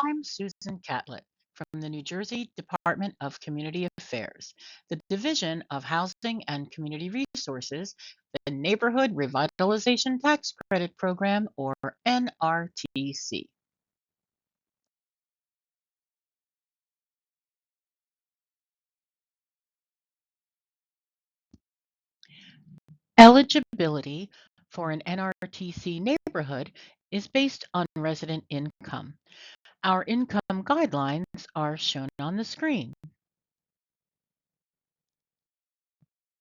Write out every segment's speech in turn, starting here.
I'm Susan Catlett from the New Jersey Department of Community Affairs, the Division of Housing and Community Resources, the Neighborhood Revitalization Tax Credit Program, or NRTC. Eligibility for an NRTC neighborhood is based on resident income. Our income guidelines are shown on the screen.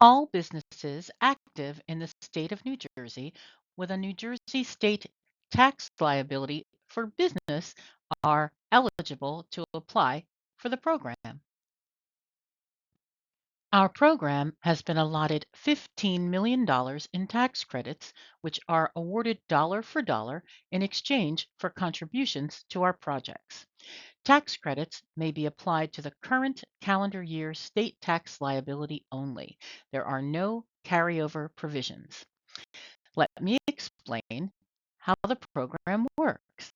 All businesses active in the state of New Jersey with a New Jersey state tax liability for business are eligible to apply for the program. Our program has been allotted $15 million in tax credits, which are awarded dollar for dollar in exchange for contributions to our projects. Tax credits may be applied to the current calendar year state tax liability only. There are no carryover provisions. Let me explain how the program works.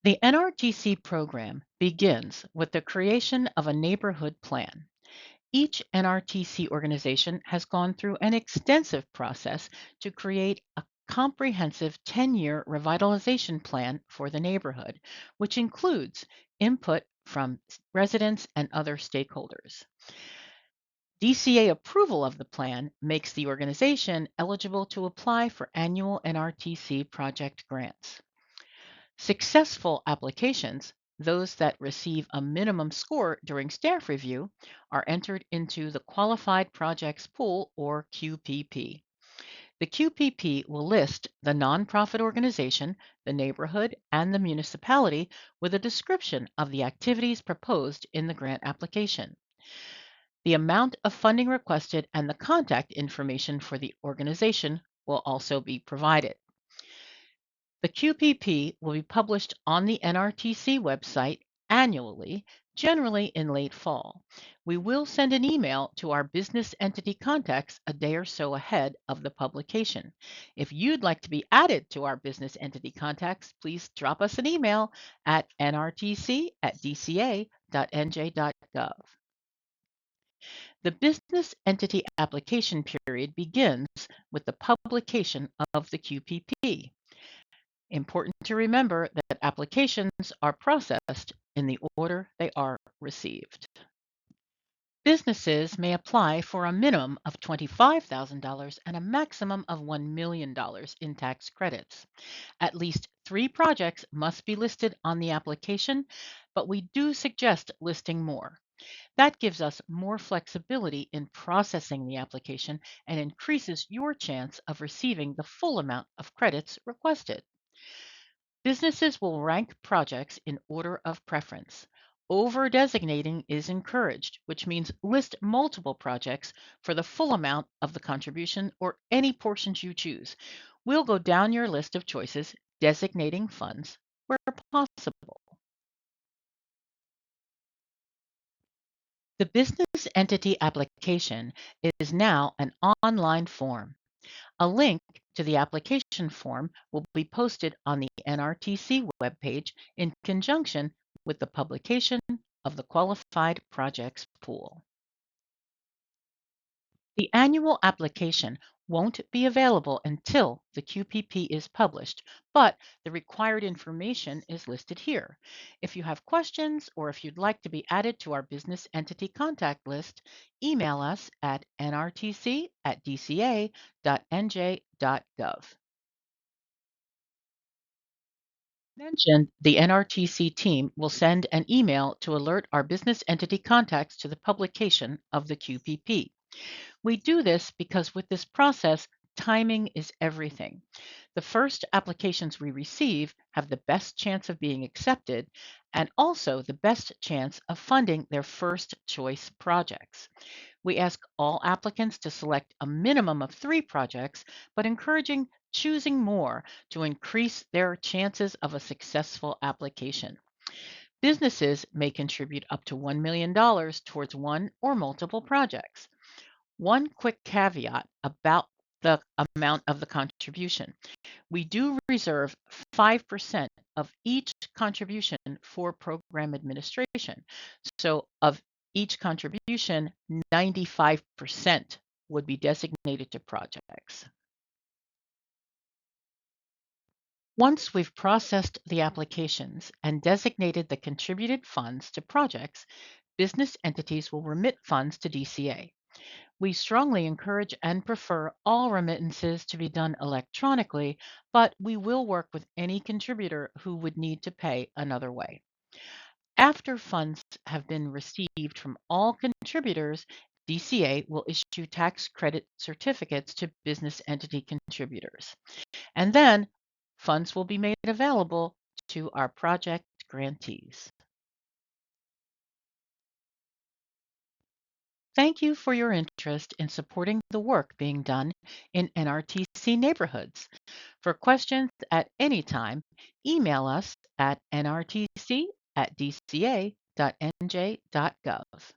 The NRTC program begins with the creation of a neighborhood plan. Each NRTC organization has gone through an extensive process to create a comprehensive 10-year revitalization plan for the neighborhood, which includes input from residents and other stakeholders. DCA approval of the plan makes the organization eligible to apply for annual NRTC project grants. Successful applications, those that receive a minimum score during staff review, are entered into the Qualified Projects Pool, or QPP. The QPP will list the nonprofit organization, the neighborhood, and the municipality with a description of the activities proposed in the grant application. The amount of funding requested and the contact information for the organization will also be provided. The QPP will be published on the NRTC website annually, generally in late fall. We will send an email to our business entity contacts a day or so ahead of the publication. If you'd like to be added to our business entity contacts, please drop us an email at nrtc@dca.nj.gov. The business entity application period begins with the publication of the QPP. Important to remember that applications are processed in the order they are received. Businesses may apply for a minimum of $25,000 and a maximum of $1 million in tax credits. At least 3 projects must be listed on the application, but we do suggest listing more. That gives us more flexibility in processing the application and increases your chance of receiving the full amount of credits requested. Businesses will rank projects in order of preference. Over-designating is encouraged, which means list multiple projects for the full amount of the contribution or any portions you choose. We'll go down your list of choices, designating funds where possible. The business entity application is now an online form. A link to the application form will be posted on the NRTC webpage in conjunction with the publication of the Qualified Projects Pool. The annual application won't be available until the QPP is published, but the required information is listed here. If you have questions or if you'd like to be added to our business entity contact list, email us at nrtc@dca.nj.gov. Mentioned, the NRTC team will send an email to alert our business entity contacts to the publication of the QPP. We do this because with this process, timing is everything. The first applications we receive have the best chance of being accepted and also the best chance of funding their first choice projects. We ask all applicants to select a minimum of 3 projects, but encouraging choosing more to increase their chances of a successful application. Businesses may contribute up to $1 million towards one or multiple projects. One quick caveat about the amount of the contribution. We do reserve 5% of each contribution for program administration. So of each contribution, 95% would be designated to projects. Once we've processed the applications and designated the contributed funds to projects, business entities will remit funds to DCA. We strongly encourage and prefer all remittances to be done electronically, but we will work with any contributor who would need to pay another way. After funds have been received from all contributors, DCA will issue tax credit certificates to business entity contributors. And then funds will be made available to our project grantees. Thank you for your interest in supporting the work being done in NRTC neighborhoods. For questions at any time, email us at nrtc@dca.nj.gov.